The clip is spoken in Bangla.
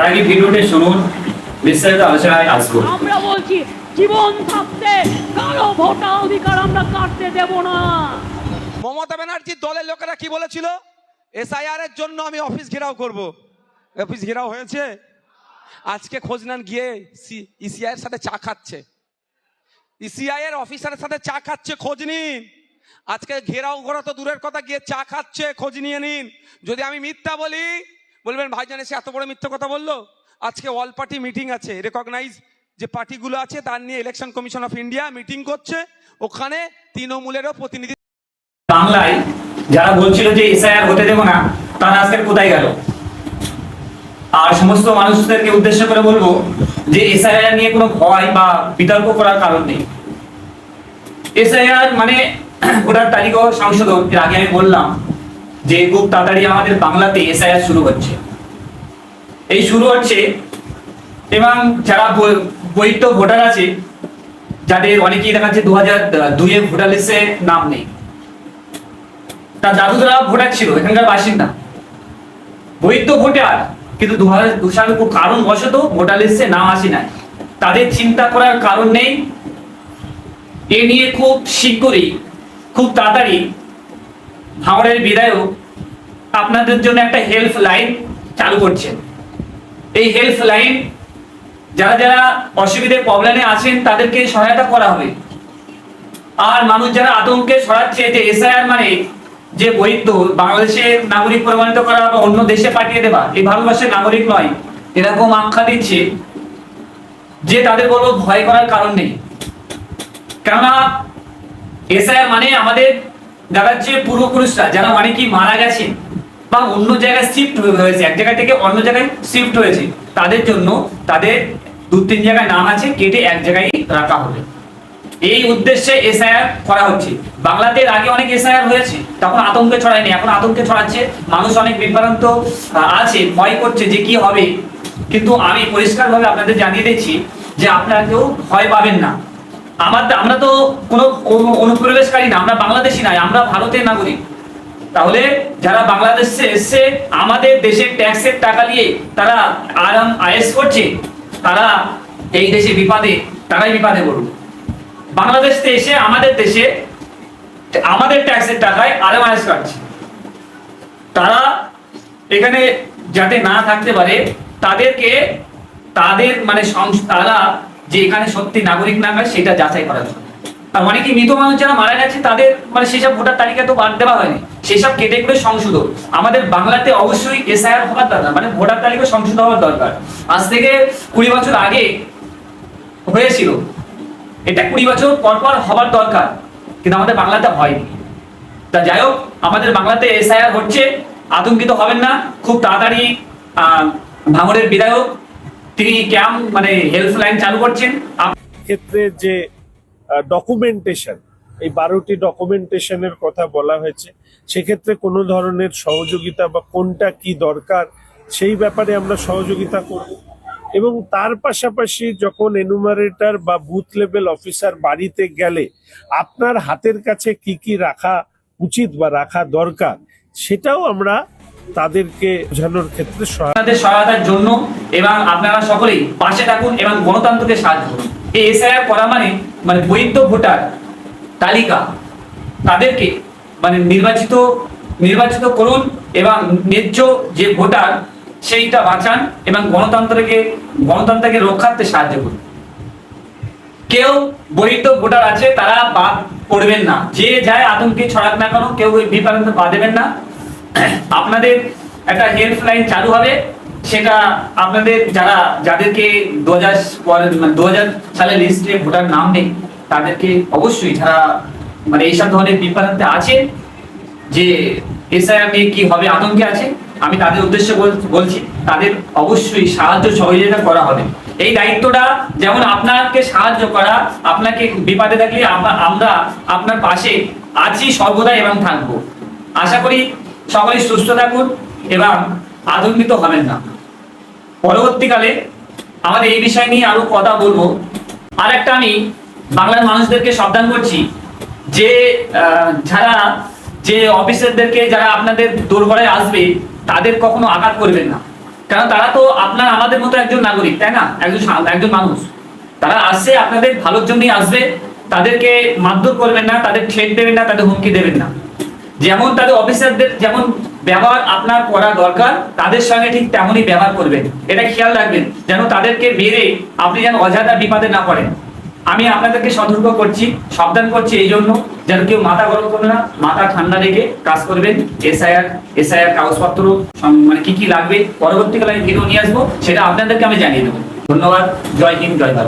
তার আগে ভিডিওটি শুনুন, বিস্তারিত আলোচনায় আসবো। আমরা বলছি জীবন থাকতে কারো ভোটাধিকার আমরা কাটতে দেব না। মমতা ব্যানার্জির দলের লোকেরা কি বলেছিল? এসআইআর এর জন্য আমি অফিস ঘেরাও করব। অফিস ঘেরাও হয়েছে? আজকে খোঁজ নেন গিয়ে ইসিআই এর সাথে চা খাচ্ছে, ইসিআই এর অফিসারের সাথে চা খাচ্ছে, খোঁজ নিন। আজকে ঘেরাও করা তো দূরের কথা, গিয়ে চা খাচ্ছে, খোঁজ নিয়ে নিন। যদি আমি মিথ্যা বলি বলবেন ভাইজান এসে এত বড় মিথ্যা কথা বললো। আজকে অল পার্টি মিটিং আছে, রেকগনাইজ যে পার্টিগুলো আছে তার নিয়ে election commission of India meeting করছে, ওখানে তৃণমূলেরও প্রতিনিধি। বাংলায় যারা বলছিল যে এসআইআর হতে দেব না, তারা আজকে কোথায় গেল? আর সমস্ত মানুষদেরকে উদ্দেশ্য করে বলবো যে এসআইআর নিয়ে কোনো ভয় বা বিতর্ক করার কারণ নেই। এসআইআর মানে ভোটার তালিকা সংশোধন। এর আগে আমি বললাম যে খুব তাড়াতাড়ি আমাদের বাংলাতে এসআইআর শুরু হচ্ছে। এই শুরু হচ্ছে এবং যারা বৈধ ভোটার আছে, যাদের অনেকেই দেখাচ্ছে 2002 ভোটার লিস্টে নাম নেই, তার দাদুরা ভোটার ছিল, এখানকার বাসিন্দা, বৈধ ভোটার, কিন্তু 2002 সালে খুব কারণবশত ভোটার লিস্টে নাম আসে নাই। তাদের চিন্তা করার কারণ নেই। এ নিয়ে খুব শীঘ্রই, খুব তাড়াতাড়ি ভাঙড়ের বিধায়ক আপনাদের জন্য একটা হেল্প লাইন চালু করছেন। এই হেল্প লাইন যারা যারা অসুবিধে প্রবলেমে আছেন তাদেরকে সহায়তা করা হবে। আর মানুষ যারা আতঙ্কে ছড়াচ্ছে যে এসআইআর মানে যে বৈধ বাংলাদেশের নাগরিক প্রমাণিত করা বা অন্য দেশে পাঠিয়ে দেওয়া, এই ভারতবর্ষের নাগরিক নয়, এরকম আখ্যা দিচ্ছে, যে তাদের বলবো ভয় করার কারণ নেই। কেননা এসআইআর মানে আমাদের দেখাচ্ছে পূর্বপুরুষরা যারা অনেকেই মারা গেছে বা অন্য জায়গায় শিফট হয়েছে, এক জায়গা থেকে অন্য জায়গায় শিফট হয়েছে, তাদের জন্য তাদের 2-3 জায়গায় নাম আছে, কেটে এক জায়গায় রাখা হবে। এই উদ্দেশ্যে এসআইআর করা হচ্ছে। বাংলাতে আগে অনেক এসআইআর হয়েছে, তখন আতঙ্কে ছড়ায়নি, এখন আতঙ্কে ছড়াচ্ছে। মানুষ অনেক বিভ্রান্ত আছে, ভয় করছে যে কি হবে। কিন্তু আমি পরিষ্কারভাবে আপনাদের জানিয়ে দিচ্ছি যে আপনারা কেউ ভয় পাবেন না। আমরা তো কোনো অনুপ্রবেশকারী না, আমরা বাংলাদেশি নাই, আমরা ভারতের নাগরিক। তাহলে যারা বাংলাদেশে এসছে আমাদের দেশের ট্যাক্সের টাকা নিয়ে তারা আরাম আয়েশ করছে, তারা এই দেশে বিপদে, তারাই বিপদে পড়ুন। বাংলাদেশে এসে আমাদের দেশে আমাদের ট্যাক্সের টাকায় আরাম আয়েশ করছে, তারা এখানে যাতে না থাকতে পারে তাদেরকে তাদের মানে তারা যে এখানে সত্যি নাগরিক না হয় সেটা যাচাই করার জন্য। আর অনেকে মৃত মানুষ যারা মারা গেছে তাদের মানে সেসব ভোটার তালিকা তো বাদ দেওয়া হয়নি, সেসব কেটে করে সংশোধন। আমাদের বাংলাতে অবশ্যই এসআইআর হওয়ার দরকার, মানে ভোটার তালিকা সংশোধন হওয়ার দরকার। আজ থেকে 20 বছর আগে হয়েছিল, এটা 20 বছর পর পর হওয়ার দরকার, কিন্তু আমাদের বাংলাতে হয়নি। তা যাই হোক, আমাদের বাংলাতে এসআইআর হচ্ছে, আতঙ্কিত হবেন না। খুব তাড়াতাড়ি ভাঙড়ের বিধায়ক তিনি ক্যাম্প মানে হেল্পলাইন চালু করছেন। ক্ষেত্রে যে ডকুমেন্টেশন, এই 12টি ডকুমেন্টেশনের কথা বলা হয়েছে, সেক্ষেত্রে কোনো ধরনের সহযোগিতা বা কোনটা কি দরকার সেই ব্যাপারে আমরা সহযোগিতা করব। এবং তার পাশাপাশি যখন এনুমারেটর বা বুথ লেভেল অফিসার বাড়িতে গেলে আপনার হাতের কাছে কি কি রাখা উচিত বা রাখা দরকার, সেটাও আমরা তাদেরকে বোঝানোর ক্ষেত্রে সহায়তার জন্য এবং আপনারা সকলেই পাশে থাকুন এবং গণতন্ত্রকে সাহায্য করুন। এই এসআইআর করা মানে বৈধ ভোটার তালিকা তাদেরকে মানে নির্বাচিত করুন এবং ন্যায্য যে ভোটার সেইটা বাঁচান এবং গণতন্ত্রকে রক্ষার্থে সাহায্য করুন। কেউ বৈধ ভোটার আছে তারা বাদ পড়বেন না, যে যায় আতঙ্কে ছড়াক না কেন, কেউ বিভ্রান্ত পা দেবেন না। আপনাদের একটা হেল্পলাইন চালু হবে, সেটা আপনাদের যাদেরকে 2000 সালের লিস্টে ভোটার নাম নেই তাদেরকে অবশ্যই, যারা মানে এইসব ধরনের বিভ্রান্তে আছে যে এসআইআর নিয়ে কি হবে আতঙ্কে আছে, আমি তাদের উদ্দেশ্যে বলছি, তাদের অবশ্যই সাহায্য সহযোগিতা করা হবে। এই দায়িত্বটা যেমন আপনাকে সাহায্য করা, আপনাকে বিপদে থাকলে আমরা আপনার পাশে আছি সর্বদাই এবং থাকবো। আশা করি সকলেই সুস্থ থাকুন এবং আতঙ্কিত হবেন না। পরবর্তীকালে আমাদের এই বিষয় নিয়ে আরো কথা বলবো। আর একটা আমি বাংলার মানুষদেরকে সাবধান করছি যে যে অফিসারদেরকে যারা আপনাদের দোরগোড়ায় আসবে তাদের কখনো আঘাত করবেন না। কারণ তারা তো আপনার আমাদের মতো একজন নাগরিক, তাই না? একজন মানুষ। তারা আসছে আপনাদের ভালোর জন্যই আসবে। তাদেরকে মারধর করবেন না, তাদের থ্রেট দেবেন না, তাদের হুমকি দেবেন না। যেমন তাদের অফিসারদের যেমন ব্যবহার আপনার করা দরকার, তাদের সঙ্গে ঠিক তেমনই ব্যবহার করবেন। এটা খেয়াল রাখবেন যেন তাদেরকে মেরে আপনি যেন অযথা বিপদে না পড়েন। আমি আপনাদেরকে সতর্ক করছি, সাবধান করছি এই জন্য যেন কেউ মাথা গরম করবে না, মাথা ঠান্ডা রেখে কাজ করবেন। এসআইআর কাগজপত্র মানে কি কি লাগবে পরবর্তীকালে আমি ভিডিও নিয়ে আসবো, সেটা আপনাদেরকে আমি জানিয়ে দেবো। ধন্যবাদ। জয় হিন্দ, জয় ভারত।